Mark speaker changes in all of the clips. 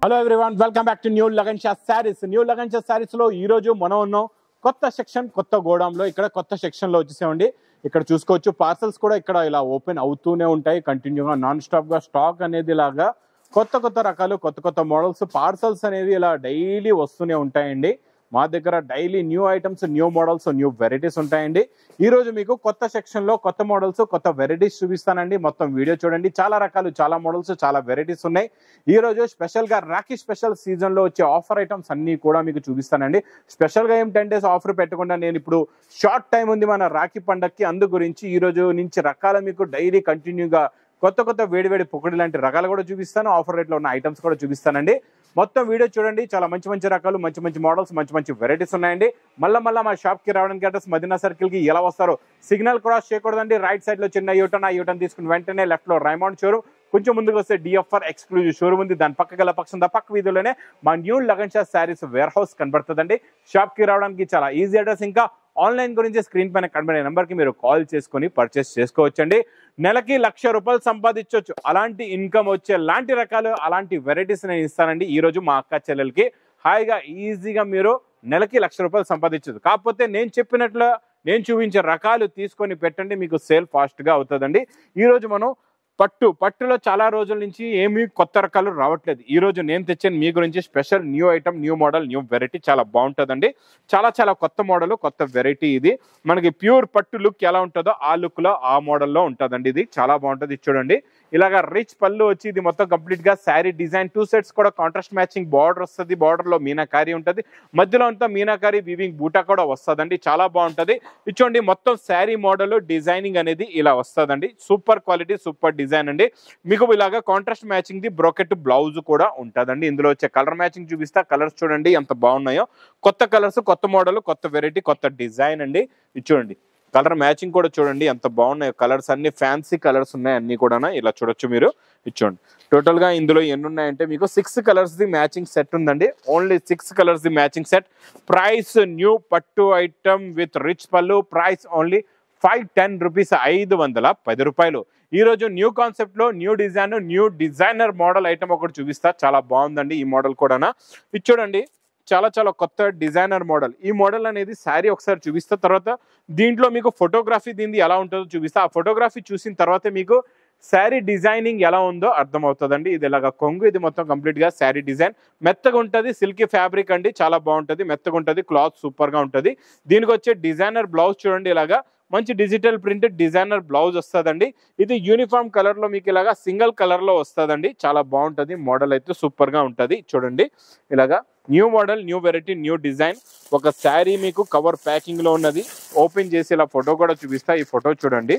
Speaker 1: Hello everyone, welcome back to new Lagan Shah saris. New Lagan Shah saris లో ఈ రోజు మనం ఉన్నాం కొత్త సెక్షన్, కొత్త గోడాంలో. ఇక్కడ కొత్త సెక్షన్ లో వచ్చేసామండి. ఇక్కడ చూసుకోవచ్చు పార్సల్స్ కూడా ఇక్కడ ఇలా ఓపెన్ అవుతూనే ఉంటాయి కంటిన్యూగా, నాన్ స్టాప్ గా. స్టాక్ అనేది ఇలాగా కొత్త కొత్త రకాలు, కొత్త కొత్త మోడల్స్, పార్సల్స్ అనేవి ఇలా డైలీ వస్తూనే ఉంటాయండి. మా దగ్గర daily new items, new models, new varieties ఉంటాయండి. ఈ రోజు మీకు కొత్త సెక్షన్ లో కొత్త మోడల్స్, కొత్త వెరైటీస్ చూపిస్తానండి. మొత్తం వీడియో చూడండి. చాలా రకాలు, చాలా మోడల్స్, చాలా వెరైటీస్ ఉన్నాయి. ఈ రోజు స్పెషల్ గా రాఖీ స్పెషల్ సీజన్ లో వచ్చే ఆఫర్ ఐటమ్స్ అన్ని కూడా మీకు చూపిస్తానండి. స్పెషల్ గా ఏం 10 days ఆఫర్ పెట్టకుండా నేను ఇప్పుడు షార్ట్ టైం ఉంది మన రాఖీ పండగకి, అందు గురించి ఈ రోజు నుంచి రకాల మీకు డైలీ కంటిన్యూగా కొత్త కొత్త వేడివేడి పొగడి లాంటి రకాలు కూడా చూపిస్తాను. ఆఫర్ రేట్లో ఉన్న ఐటమ్స్ కూడా చూపిస్తానండి. మొత్తం వీడియో చూడండి. చాలా మంచి మంచి రకాలు, మంచి మంచి మోడల్స్, మంచి మంచి వెరైటీస్ ఉన్నాయండి. మళ్ళీ మా షాప్ కి రావడానికి అడ్రస్ మదీనా సర్కిల్ కి ఎలా వస్తారో సిగ్నల్ క్రాస్ చేయకూడదండి. రైట్ సైడ్ లో చిన్న యూటర్న్, ఆ యూటర్న్ తీసుకుని వెంటనే లెఫ్ట్ లో రైమాండ్ షోరూమ్, కొంచెం ముందుకు వస్తే డిఎఫ్ఆర్ ఎక్స్క్లూజివ్ షోరూమ్ ఉంది. దాని పక్క గల పక్క వీధిలోనే మా new Lagan Shah sarees warehouse కనబడుతుందండి. షాప్ కి రావడానికి చాలా ఈజీ అడ్రస్. ఇంకా ఆన్లైన్ గురించి స్క్రీన్ పైన కనబడే నెంబర్ కి మీరు కాల్ చేసుకుని పర్చేస్ చేసుకోవచ్చండి. నెలకి ₹1,00,000 సంపాదించవచ్చు. అలాంటి ఇన్కమ్ వచ్చే లాంటి రకాలు, అలాంటి వెరైటీస్ నేను ఇస్తానండి. ఈ రోజు మా అక్క చెల్లెలకి హాయిగా ఈజీగా మీరు నెలకి ₹1,00,000 సంపాదించవచ్చు. కాకపోతే నేను చెప్పినట్లు నేను చూపించే రకాలు తీసుకొని పెట్టండి, మీకు సేల్ ఫాస్ట్ గా అవుతుందండి. ఈ రోజు మనం పట్టులో చాలా రోజుల నుంచి ఏమీ కొత్త రకాలు రావట్లేదు. ఈ రోజు నేను తెచ్చాను మీ గురించి special new item, new model, new variety. చాలా బాగుంటుందండి. చాలా చాలా కొత్త మోడల్, కొత్త వెరైటీ. ఇది మనకి ప్యూర్ పట్టు లుక్ ఎలా ఉంటుందో ఆ లుక్ లో, ఆ మోడల్లో ఉంటుందండి. ఇది చాలా బాగుంటుంది. చూడండి, ఇలాగా రిచ్ పళ్ళు వచ్చి ఇది మొత్తం కంప్లీట్ గా శారీ డిజైన్, 2 sets కూడా కాంట్రాస్ట్ మ్యాచింగ్ బార్డర్ వస్తుంది. బార్డర్ లో మీనాకారి ఉంటుంది, మధ్యలో అంతా మీనాకారి వీవింగ్ బూటా కూడా వస్తుందండి. చాలా బాగుంటది. ఇచ్చోండి, మొత్తం శారీ మోడల్ డిజైనింగ్ అనేది ఇలా వస్తుందండి. సూపర్ క్వాలిటీ, సూపర్ డిజైన్ అండి. మీకు ఇలాగా contrast matching the brocade blouse కూడా ఉంటుందండి. ఇందులో వచ్చే కలర్ మ్యాచింగ్ చూపిస్తా. కలర్స్ చూడండి ఎంత బాగున్నాయో. కొత్త కలర్స్, కొత్త మోడల్, కొత్త వెరైటీ, కొత్త డిజైన్ అండి. ఇది చూడండి, కలర్ మ్యాచింగ్ కూడా చూడండి ఎంత బాగున్నాయో. కలర్స్ అన్ని ఫ్యాన్సీ కలర్స్ ఉన్నాయి, అన్ని కూడా ఇలా చూడొచ్చు మీరు. ఇచ్చోండి, టోటల్ గా ఇందులో ఎన్ని ఉన్నాయంటే మీకు 6 colours ది మ్యాచింగ్ సెట్ ఉందండి. ఓన్లీ 6 colours ది మ్యాచింగ్ సెట్. ప్రైస్ న్యూ పట్టు ఐటమ్ విత్ రిచ్ పళ్ళు. Price only ₹510, ₹510. ఈ రోజు న్యూ కాన్సెప్ట్ లో new design, new designer model item ఒకటి చూపిస్తా. చాలా బాగుందండి ఈ మోడల్ కూడా. ఇది చూడండి, చాలా చాలా కొత్త డిజైనర్ మోడల్. ఈ మోడల్ అనేది శారీ ఒకసారి చూపిస్తా, తర్వాత దీంట్లో మీకు ఫోటోగ్రఫీ దీనిది ఎలా ఉంటుందో చూపిస్తా. ఆ ఫోటోగ్రఫీ చూసిన తర్వాత మీకు శారీ డిజైనింగ్ ఎలా ఉందో అర్థమవుతుందండి. ఇది ఇలాగా కొంగు, ఇది మొత్తం కంప్లీట్ గా శారీ డిజైన్. మెత్తగా ఉంటుంది, సిల్కీ ఫ్యాబ్రిక్ అండి. చాలా బాగుంటుంది, మెత్తగా ఉంటుంది, క్లాత్ సూపర్ గా ఉంటుంది. దీనికి వచ్చే డిజైనర్ బ్లౌజ్ చూడండి, ఇలాగా మంచి డిజిటల్ ప్రింట్ డిజైనర్ బ్లౌజ్ వస్తుందండి. ఇది యూనిఫామ్ కలర్ లో మీకు ఇలాగా సింగిల్ కలర్ లో వస్తుందండి. చాలా బాగుంటుంది. మోడల్ అయితే సూపర్ గా ఉంటుంది. చూడండి, ఇలాగా new model, new variety, new design. ఒక శారీ మీకు కవర్ ప్యాకింగ్ లో ఉన్నది. ఓపెన్ చేసి ఇలా ఫోటో కూడా చూపిస్తా. ఈ ఫోటో చూడండి,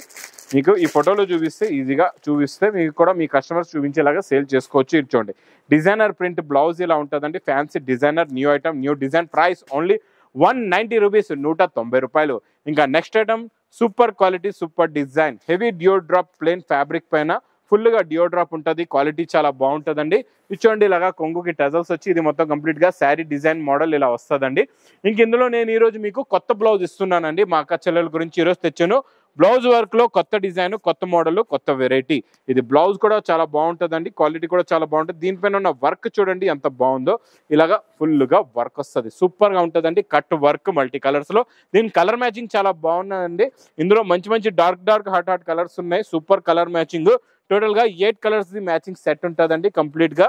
Speaker 1: మీకు ఈ ఫోటోలో చూపిస్తే ఈజీగా చూపిస్తే మీకు కూడా మీ కస్టమర్స్ చూపించేలాగా సేల్ చేసుకోవచ్చు. ఇది చూడండి, డిజైనర్ ప్రింట్ బ్లౌజ్ ఇలా ఉంటుందండి. Fancy designer, new item, new design. Price only ₹190, ₹190. ఇంకా next item super quality, super design, heavy dew drop plain fabric పైన ఫుల్ గా డియో డ్రాప్ ఉంటుంది. క్వాలిటీ చాలా బాగుంటుందండి. ఇచ్చోండి, ఇలాగా కొంగుకి టజల్స్ వచ్చి ఇది మొత్తం కంప్లీట్ గా శారీ డిజైన్ మోడల్ ఇలా వస్తుందండి. ఇంక ఇందులో నేను ఈ రోజు మీకు కొత్త బ్లౌజ్ ఇస్తున్నానండి. మా అక్క చెల్లెల గురించి ఈరోజు తెచ్చాను. బ్లౌజ్ వర్క్ లో కొత్త డిజైన్, కొత్త మోడల్, కొత్త వెరైటీ. ఇది బ్లౌజ్ కూడా చాలా బాగుంటుందండి. క్వాలిటీ కూడా చాలా బాగుంటుంది. దీనిపైన ఉన్న వర్క్ చూడండి ఎంత బాగుందో. ఇలాగా ఫుల్ గా వర్క్ వస్తుంది, సూపర్ గా ఉంటుందండి. కట్ వర్క్ మల్టీ కలర్స్ లో. దీని కలర్ మ్యాచింగ్ చాలా బాగున్నదండి. ఇందులో మంచి మంచి డార్క్ హాట్ కలర్స్ ఉన్నాయి. Super colour matching. టోటల్ గా 8 colours ది మ్యాచింగ్ సెట్ ఉంటుందండి కంప్లీట్ గా.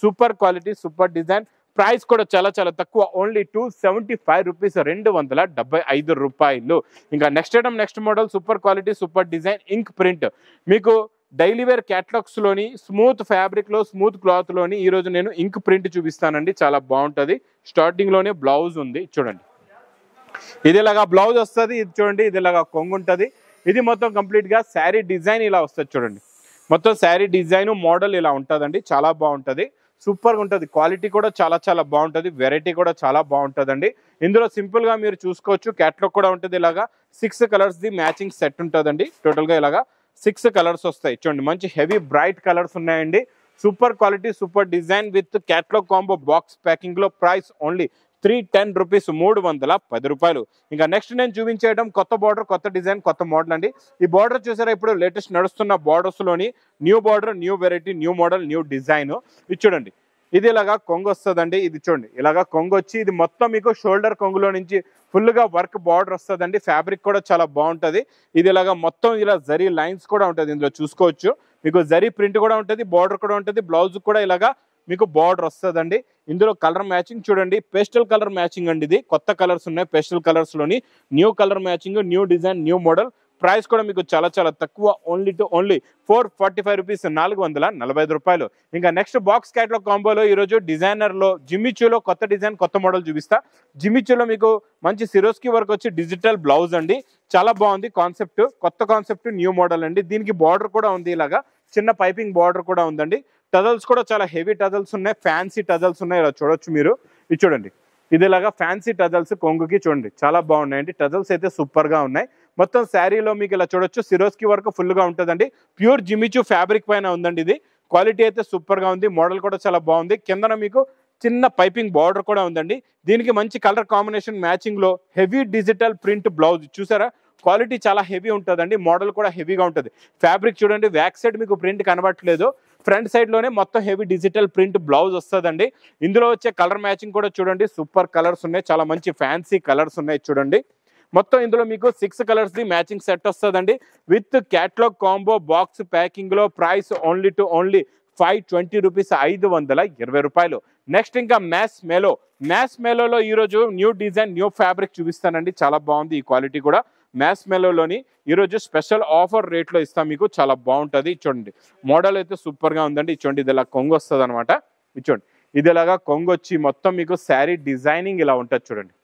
Speaker 1: Super quality, super design. Price కూడా చాలా చాలా తక్కువ, ఓన్లీ ₹275, ₹275. ఇంకా next item, next model, super quality, super design, ink print. మీకు డైలీ వేర్ క్యాటలాగ్స్ లోని స్మూత్ ఫ్యాబ్రిక్ లో, స్మూత్ క్లాత్ లోని ఈ రోజు నేను ఇంక్ ప్రింట్ చూపిస్తానండి. చాలా బాగుంటది. స్టార్టింగ్ లోనే బ్లౌజ్ ఉంది చూడండి, ఇది ఇలాగా బ్లౌజ్ వస్తుంది. ఇది చూడండి, ఇది ఇలాగా కొంగు ఉంటుంది. ఇది మొత్తం కంప్లీట్ గా శారీ డిజైన్ ఇలా వస్తుంది చూడండి. మొత్తం శారీ డిజైన్ మోడల్ ఇలా ఉంటుందండి. చాలా బాగుంటుంది, సూపర్ గా ఉంటుంది. క్వాలిటీ కూడా చాలా చాలా బాగుంటుంది. వెరైటీ కూడా చాలా బాగుంటుందండి. ఇందులో సింపుల్ గా మీరు చూసుకోవచ్చు. క్యాట్లాగ్ కూడా ఉంటుంది. ఇలాగా 6 colours ది మ్యాచింగ్ సెట్ ఉంటుందండి. టోటల్ గా ఇలాగా 6 colours వస్తాయి చూడండి. మంచి హెవీ బ్రైట్ కలర్స్ ఉన్నాయండి. Super quality, super design with catalogue combo box packing లో. Price only ₹310, ₹310. ఇంకా నెక్స్ట్ నేను చూపించేయడం కొత్త బార్డర్, కొత్త డిజైన్, కొత్త మోడల్ అండి. ఈ బార్డర్ చూసారా, ఇప్పుడు లేటెస్ట్ నడుస్తున్న బార్డర్స్ లోని new border, new variety, new model, new design. ఇది చూడండి, ఇది ఇలాగా కొంగు వస్తుందండి. ఇది చూడండి ఇలాగా కొంగు వచ్చి ఇది మొత్తం మీకు షోల్డర్ కొంగులో నుంచి ఫుల్ గా వర్క్ బార్డర్ వస్తుందండి. ఫ్యాబ్రిక్ కూడా చాలా బాగుంటది. ఇది ఇలాగా మొత్తం ఇలా జరీ లైన్స్ కూడా ఉంటది. ఇందులో చూసుకోవచ్చు మీకు జరీ ప్రింట్ కూడా ఉంటది, బార్డర్ కూడా ఉంటది, బ్లౌజ్ కూడా ఇలాగా మీకు బార్డర్ వస్తుందండి. ఇందులో కలర్ మ్యాచింగ్ చూడండి, పేస్టల్ కలర్ మ్యాచింగ్ అండి. ఇది కొత్త కలర్స్ ఉన్నాయి, పేస్టల్ కలర్స్ లోని new colour matching, new design, new model. Price కూడా మీకు చాలా చాలా తక్కువ, ఓన్లీ 445 రూపీస్, 445 రూపాయలు. ఇంకా నెక్స్ట్ బాక్స్ క్యాట్లాగ్ కాంబోలో ఈరోజు డిజైనర్ లో జిమ్మిచూలో కొత్త డిజైన్ కొత్త మోడల్ చూపిస్తా. జిమ్మిచూలో మీకు మంచి సిరోస్కి వర్క్ వచ్చి డిజిటల్ బ్లౌజ్ అండి, చాలా బాగుంది కాన్సెప్ట్, కొత్త కాన్సెప్ట్, న్యూ మోడల్ అండి. దీనికి బార్డర్ కూడా ఉంది, ఇలాగా చిన్న పైపింగ్ బార్డర్ కూడా ఉందండి. టజల్స్ కూడా చాలా హెవీ టజల్స్ ఉన్నాయి, ఫ్యాన్సీ టజల్స్ ఉన్నాయి, ఇలా చూడొచ్చు మీరు. ఇది చూడండి ఇది ఇలాగా ఫ్యాన్సీ టజల్స్ కొంగుకి చూడండి చాలా బాగున్నాయండి. టజల్స్ అయితే సూపర్ గా ఉన్నాయి. మొత్తం శారీలో మీకు ఇలా చూడొచ్చు సిరోస్కి వర్క్ ఫుల్ గా ఉంటుందండి. ప్యూర్ జిమిచూ ఫ్యాబ్రిక్ పైన ఉందండి. ఇది క్వాలిటీ అయితే సూపర్ గా ఉంది, మోడల్ కూడా చాలా బాగుంది. కిందన మీకు చిన్న పైపింగ్ బార్డర్ కూడా ఉందండి. దీనికి మంచి కలర్ కాంబినేషన్ మ్యాచింగ్ లో హెవీ డిజిటల్ ప్రింట్ బ్లౌజ్ చూసారా, క్వాలిటీ చాలా హెవీ ఉంటుందండి. మోడల్ కూడా హెవీగా ఉంటుంది. ఫ్యాబ్రిక్ చూడండి, బ్యాక్ సైడ్ మీకు ప్రింట్ కనబడట్లేదు, ఫ్రంట్ సైడ్ లోనే మొత్తం హెవీ డిజిటల్ ప్రింట్ బ్లౌజ్ వస్తుందండి. ఇందులో వచ్చే కలర్ మ్యాచింగ్ కూడా చూడండి, సూపర్ కలర్స్ ఉన్నాయి, చాలా మంచి ఫ్యాన్సీ కలర్స్ ఉన్నాయి చూడండి. మొత్తం ఇందులో మీకు 6 కలర్స్ ది మ్యాచింగ్ సెట్ వస్తుందండి with catalogue combo box packing లో. ప్రైస్ ఓన్లీ 520 రూపీస్, 520 రూపాయలు. నెక్స్ట్ ఇంకా మ్యాస్ మేలోలో ఈరోజు న్యూ డిజైన్ న్యూ ఫ్యాబ్రిక్ చూపిస్తానండి, చాలా బాగుంది ఈ క్వాలిటీ కూడా. మ్యాస్ మేలోలోని ఈరోజు స్పెషల్ ఆఫర్ రేట్లో ఇస్తాం మీకు, చాలా బాగుంటుంది. చూడండి మోడల్ అయితే సూపర్ గా ఉందండి. చూడండి ఇది ఇలా కొంగు వస్తుంది అనమాట. చూడండి ఇది ఇలాగా కొంగు వచ్చి మొత్తం మీకు శారీ డిజైనింగ్ ఇలా ఉంటుంది చూడండి.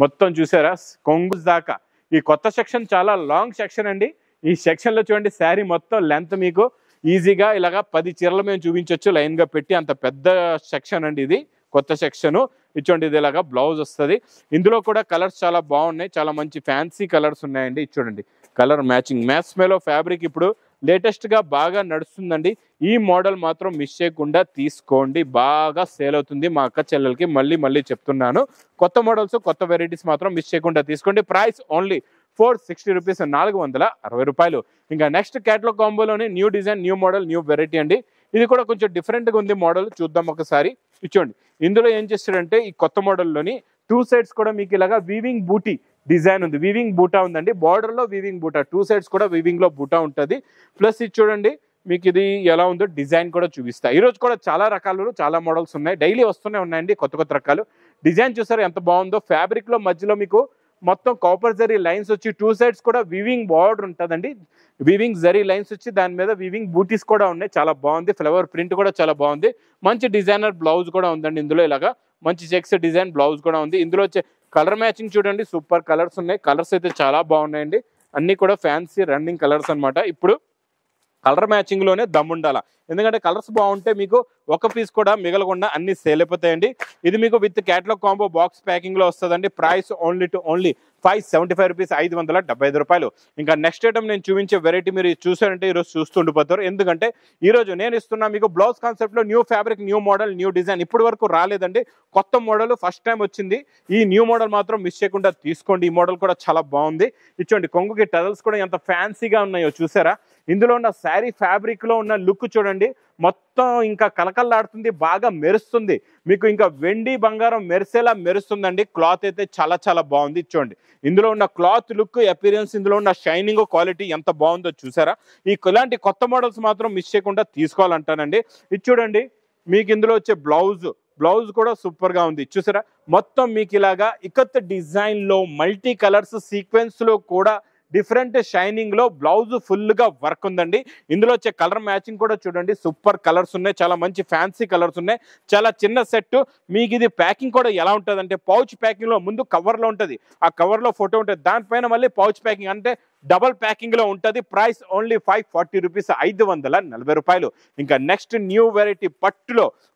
Speaker 1: మొత్తం చూసారా కొంగు దాకా. ఈ కొత్త సెక్షన్ చాలా లాంగ్ సెక్షన్ అండి. ఈ సెక్షన్ లో చూడండి శారీ మొత్తం లెంత్ మీకు ఈజీగా ఇలాగా 10 చీరలు మేము చూపించవచ్చు లైన్ గా పెట్టి, అంత పెద్ద సెక్షన్ అండి ఇది, కొత్త సెక్షన్. చూడండి ఇది ఇలాగా బ్లౌజ్ వస్తుంది. ఇందులో కూడా కలర్స్ చాలా బాగున్నాయి, చాలా మంచి ఫ్యాన్సీ కలర్స్ ఉన్నాయండి. చూడండి కలర్ మ్యాచింగ్. మ్యాస్ మేలో ఫ్యాబ్రిక్ ఇప్పుడు లేటెస్ట్ గా బాగా నడుస్తుందండి. ఈ మోడల్ మాత్రం మిస్ చేయకుండా తీసుకోండి, బాగా సేల్ అవుతుంది మా అక్క చెల్లెలకి. మళ్ళీ చెప్తున్నాను, కొత్త మోడల్స్ కొత్త వెరైటీస్ మాత్రం మిస్ చేయకుండా తీసుకోండి. ప్రైస్ ఓన్లీ 460 రూపీస్, 460 రూపాయలు. ఇంకా నెక్స్ట్ క్యాటలాగ్ కాంబోలోని new design new model new variety అండి. ఇది కూడా కొంచెం డిఫరెంట్ గా ఉంది మోడల్, చూద్దాం ఒకసారి. చూడండి ఇందులో ఏం చేస్తాడంటే ఈ కొత్త మోడల్లోని 2 సైడ్స్ కూడా మీకు ఇలాగా వీవింగ్ బూటీ డిజైన్ ఉంది, వీవింగ్ బూటా ఉందండి. బార్డర్ లో వీవింగ్ బూటా, 2 సైడ్స్ కూడా వీవింగ్ లో బూటా ఉంటుంది. ప్లస్ ఇది చూడండి మీకు ఇది ఎలా ఉందో డిజైన్ కూడా చూపిస్తా. ఈ రోజు కూడా చాలా రకాలు చాలా మోడల్స్ ఉన్నాయి, డైలీ వస్తూనే ఉన్నాయండి కొత్త రకాలు. డిజైన్ చూసారు ఎంత బాగుందో. ఫ్యాబ్రిక్ లో మధ్యలో మీకు మొత్తం కాపర్ జరీ లైన్స్ వచ్చి 2 సైడ్స్ కూడా వీవింగ్ బార్డర్ ఉంటుందండి. వీవింగ్ జరీ లైన్స్ వచ్చి దాని మీద వీవింగ్ బూటీస్ కూడా ఉన్నాయి, చాలా బాగుంది. ఫ్లవర్ ప్రింట్ కూడా చాలా బాగుంది. మంచి డిజైనర్ బ్లౌజ్ కూడా ఉందండి ఇందులో, ఇలాగా మంచి చెక్స్ డిజైన్ బ్లౌజ్ కూడా ఉంది. ఇందులో వచ్చే కలర్ మ్యాచింగ్ చూడండి, సూపర్ కలర్స్ ఉన్నాయి. కలర్స్ అయితే చాలా బాగున్నాయండి, అన్ని కూడా ఫ్యాన్సీ రన్నింగ్ కలర్స్ అనమాట. ఇప్పుడు కలర్ మ్యాచింగ్ లోనే దమ్ముండాల, ఎందుకంటే కలర్స్ బాగుంటే మీకు ఒక పీస్ కూడా మిగలకుండా అన్ని సేల్ అయిపోతాయండి. ఇది మీకు with catalogue combo box packing లో వస్తుందండి. ప్రైస్ ఓన్లీ 575 రూపీస్, 575 రూపాయలు. ఇంకా నెక్స్ట్ ఐటమ్ నేను చూపించే వెరైటీ మీరు చూసారంటే ఈరోజు చూస్తూ ఉండిపోతారు, ఎందుకంటే ఈరోజు నేను ఇస్తున్నా మీకు బ్లౌజ్ కాన్సెప్ట్ లో new fabric new model new design. ఇప్పటి వరకు రాలేదండి, కొత్త మోడల్ ఫస్ట్ టైం వచ్చింది. ఈ న్యూ మోడల్ మాత్రం మిస్ చేయకుండా తీసుకోండి, ఈ మోడల్ కూడా చాలా బాగుంది. ఇచ్చోండి కొంగుకి టజల్స్ కూడా ఎంత ఫ్యాన్సీగా ఉన్నాయో చూసారా. ఇందులో ఉన్న శారీ ఫ్యాబ్రిక్ లో ఉన్న లుక్ చూడండి, మొత్తం ఇంకా కలకల్లాడుతుంది, బాగా మెరుస్తుంది మీకు, ఇంకా వెండి బంగారం మెరిసేలా మెరుస్తుందండి. క్లాత్ అయితే చాలా చాలా బాగుంది. చూడండి ఇందులో ఉన్న క్లాత్ లుక్ అపీరియన్స్, ఇందులో ఉన్న షైనింగ్ క్వాలిటీ ఎంత బాగుందో చూసారా. ఇలాంటి కొత్త మోడల్స్ మాత్రం మిస్ చేయకుండా తీసుకోవాలంటానండి. ఇది చూడండి మీకు ఇందులో వచ్చే బ్లౌజ్ కూడా సూపర్ గా ఉంది చూసారా. మొత్తం మీకు ఇలాగా ఇకత్ డిజైన్ లో మల్టీ కలర్స్ సీక్వెన్స్ లో కూడా డిఫరెంట్ షైనింగ్ లో బ్లౌజ్ ఫుల్ గా వర్క్ ఉందండి. ఇందులో వచ్చే కలర్ మ్యాచింగ్ కూడా చూడండి, సూపర్ కలర్స్ ఉన్నాయి, చాలా మంచి ఫ్యాన్సీ కలర్స్ ఉన్నాయి. చాలా చిన్న సెట్. మీకు ఇది ప్యాకింగ్ కూడా ఎలా ఉంటుంది అంటే పౌచ్ ప్యాకింగ్ లో ముందు కవర్ లో ఉంటుంది, ఆ కవర్ లో ఫోటో ఉంటుంది, దానిపైన మళ్ళీ పౌచ్ ప్యాకింగ్ అంటే డబల్ ప్యాకింగ్ లో ఉంటుంది. ప్రైస్ ఓన్లీ 540 రూపీస్, 540 రూపాయలు. ఇంకా నెక్స్ట్ న్యూ వెరైటీ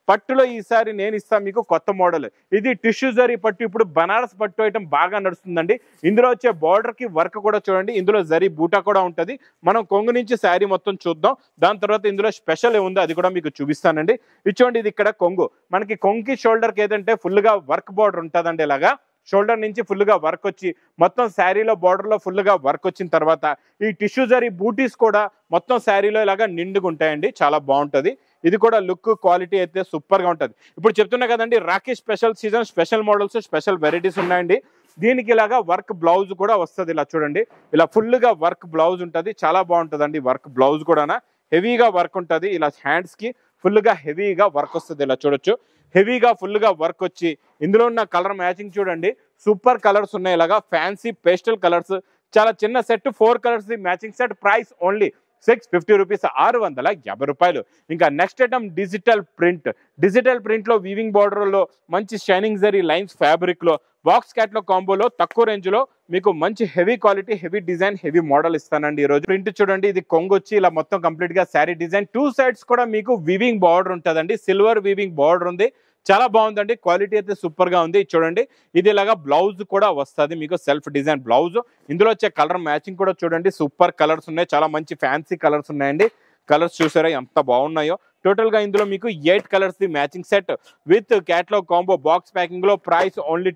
Speaker 1: పట్టులో ఈసారి నేను ఇస్తాను మీకు కొత్త మోడల్. ఇది టిష్యూ జరీ పట్టు, ఇప్పుడు బనారస్ పట్టు ఐటమ్ బాగా నడుస్తుందండి. ఇందులో వచ్చే బార్డర్ కి వర్క్ కూడా చూడండి, ఇందులో జరీ బూటా కూడా ఉంటుంది. మనం కొంగు నుంచి శారీ మొత్తం చూద్దాం, దాని తర్వాత ఇందులో స్పెషల్ ఏముందో అది కూడా మీకు చూపిస్తానండి. ఇది చూడండి, ఇది ఇక్కడ కొంగు, మనకి కొంగుకి షోల్డర్ కి ఏదంటే ఫుల్ గా వర్క్ బార్డర్ ఉంటుందండి. ఇలాగా షోల్డర్ నుంచి ఫుల్ గా వర్క్ వచ్చి మొత్తం శారీలో బార్డర్ లో ఫుల్ గా వర్క్ వచ్చిన తర్వాత ఈ టిష్యూ జరీ బూటీస్ కూడా మొత్తం శారీలో ఇలాగా నిండుగా ఉంటాయండి. చాలా బాగుంటది. ఇది కూడా లుక్ క్వాలిటీ అయితే సూపర్ గా ఉంటది. ఇప్పుడు చెప్తున్నా కదండి, Rakhi special season special models special varieties ఉన్నాయండి. దీనికి ఇలాగా వర్క్ బ్లౌజ్ కూడా వస్తుంది. ఇలా చూడండి, ఇలా ఫుల్ గా వర్క్ బ్లౌజ్ ఉంటది. చాలా బాగుంటదండి. వర్క్ బ్లౌజ్ కూడా హెవీగా వర్క్ ఉంటది. ఇలా హ్యాండ్స్ కి ఫుల్ గా హెవీగా వర్క్ వస్తుంది. ఇలా చూడొచ్చు, హెవీగా ఫుల్ గా వర్క్ వచ్చి ఇందులో ఉన్న కలర్ మ్యాచింగ్ చూడండి, సూపర్ కలర్స్ ఉన్నాయి. ఇలాగా ఫ్యాన్సీ పేస్టల్ కలర్స్, చాలా చిన్న set 4 colours matching set. Price only 650 rupees, 650 రూపాయలు. ఇంకా next item digital print. Digital print లో వీవింగ్ బార్డర్ లో మంచి షైనింగ్ జరీ లైన్స్ ఫ్యాబ్రిక్ లో బాక్స్ క్యాట్లో కాంబోలో తక్కువ రేంజ్ లో మీకు మంచి heavy quality heavy design heavy model ఇస్తానండి. ఈ రోజు ప్రింట్ చూడండి, ఇది కొంగు వచ్చి ఇలా మొత్తం కంప్లీట్ గా శారీ డిజైన్ 2 సైడ్స్ కూడా మీకు వీవింగ్ బార్డర్ ఉంటుందండి. సిల్వర్ వీవింగ్ బార్డర్ ఉంది. చాలా బాగుందండి. క్వాలిటీ అయితే సూపర్ గా ఉంది. చూడండి, ఇది ఇలాగా బ్లౌజ్ కూడా వస్తుంది మీకు, సెల్ఫ్ డిజైన్ బ్లౌజ్. ఇందులో వచ్చే కలర్ మ్యాచింగ్ కూడా చూడండి, సూపర్ కలర్స్ ఉన్నాయి. చాలా మంచి ఫ్యాన్సీ కలర్స్ ఉన్నాయండి. కలర్స్ చూసారా ఎంత బాగున్నాయో. టోటల్ గా ఇందులో మీకు 8 కలర్స్ ది matching set with catalogue combo box packing లో ప్రైస్ ఓన్లీ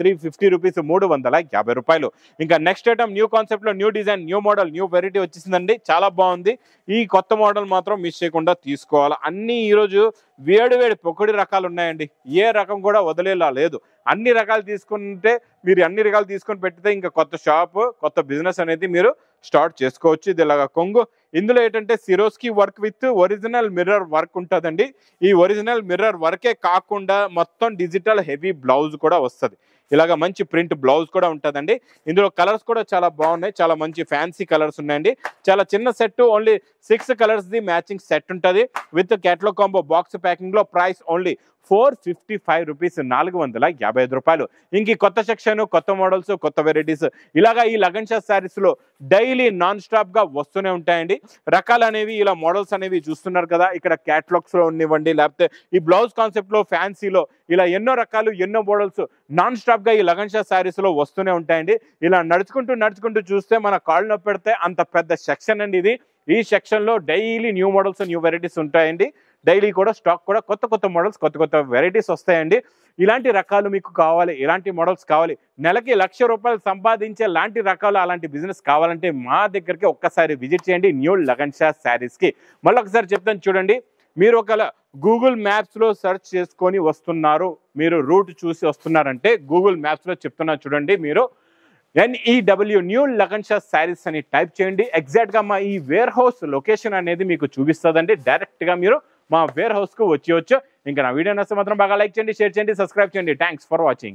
Speaker 1: 350 రూపీస్, 350 రూపాయలు. ఇంకా నెక్స్ట్ ఐటమ్ న్యూ కాన్సెప్ట్ లో new design new model new variety వచ్చేసిందండి. చాలా బాగుంది. ఈ కొత్త మోడల్ మాత్రం మిస్ చేయకుండా తీసుకోవాలి. అన్ని ఈరోజు వేడి పొక్కడి రకాలు ఉన్నాయండి. ఏ రకం కూడా వదిలేలా లేదు. అన్ని రకాలు తీసుకుంటే మీరు అన్ని రకాలు తీసుకొని పెట్టితే ఇంకా కొత్త షాప్ కొత్త బిజినెస్ అనేది మీరు స్టార్ట్ చేసుకోవచ్చు. ఇది ఇలాగా కొంగు. ఇందులో ఏంటంటే Swarovski work with original mirror work ఉంటుందండి. ఈ ఒరిజినల్ మిర్రర్ వర్కే కాకుండా మొత్తం డిజిటల్ హెవీ బ్లౌజ్ కూడా వస్తుంది. ఇలాగ మంచి ప్రింట్ బ్లౌజ్ కూడా ఉంటుందండి. ఇందులో కలర్స్ కూడా చాలా బాగున్నాయి. చాలా మంచి ఫ్యాన్సీ కలర్స్ ఉన్నాయండి. చాలా చిన్న సెట్ ఓన్లీ 6 కలర్స్ ది మ్యాచింగ్ సెట్ ఉంటుంది with catalogue combo box packing లో ప్రైస్ ఓన్లీ 455 రూపీస్, 455 రూపాయలు. ఇంక కొత్త సెక్షన్ కొత్త మోడల్స్ కొత్త వెరైటీస్ ఇలాగా ఈ లగన్ షా శారీస్ లో డైలీ నాన్ స్టాప్ గా వస్తూనే ఉంటాయండి. రకాలు అనేవి ఇలా మోడల్స్ అనేవి చూస్తున్నారు కదా, ఇక్కడ క్యాటలాగ్స్ లో ఉన్నవ్వండి, లేకపోతే ఈ బ్లౌజ్ కాన్సెప్ట్ లో ఫ్యాన్సీలో ఇలా ఎన్నో రకాలు ఎన్నో మోడల్స్ నాన్ స్టాప్ గా ఈ లగన్ షా శారీస్ లో వస్తూనే ఉంటాయండి. ఇలా నడుచుకుంటూ చూస్తే మన కాళ్ళు నొప్పి పెడితే అంత పెద్ద సెక్షన్ అండి ఇది. ఈ సెక్షన్ లో daily new models new varieties ఉంటాయండి. డైలీ కూడా స్టాక్ కూడా కొత్త మోడల్స్ కొత్త వెరైటీస్ వస్తాయండి. ఇలాంటి రకాలు మీకు కావాలి, ఇలాంటి మోడల్స్ కావాలి, నెలకి ₹1,00,000 సంపాదించే లాంటి రకాలు అలాంటి బిజినెస్ కావాలంటే మా దగ్గరికి ఒక్కసారి విజిట్ చేయండి న్యూ లగన్ షా శారీస్ కి. మళ్ళీ ఒకసారి చెప్తాను చూడండి, మీరు ఒకవేళ గూగుల్ మ్యాప్స్ లో సెర్చ్ చేసుకొని వస్తున్నారు, మీరు రూట్ చూసి వస్తున్నారంటే గూగుల్ మ్యాప్స్ లో చెప్తున్నా చూడండి, మీరు NEW న్యూ లగన్ షా శారీస్ అని టైప్ చేయండి. ఎగ్జాక్ట్ గా మా ఈ వేర్ హౌస్ లొకేషన్ అనేది మీకు చూపిస్తుందండి. డైరెక్ట్ గా మీరు మా వేర్ హౌస్ కు వచ్చి ఇంకా నా వీడియో నచ్చితే మాత్రం బాగా లైక్ చేయండి, షేర్ చేయండి, సబ్స్క్రైబ్ చేయండి. Thanks for watching.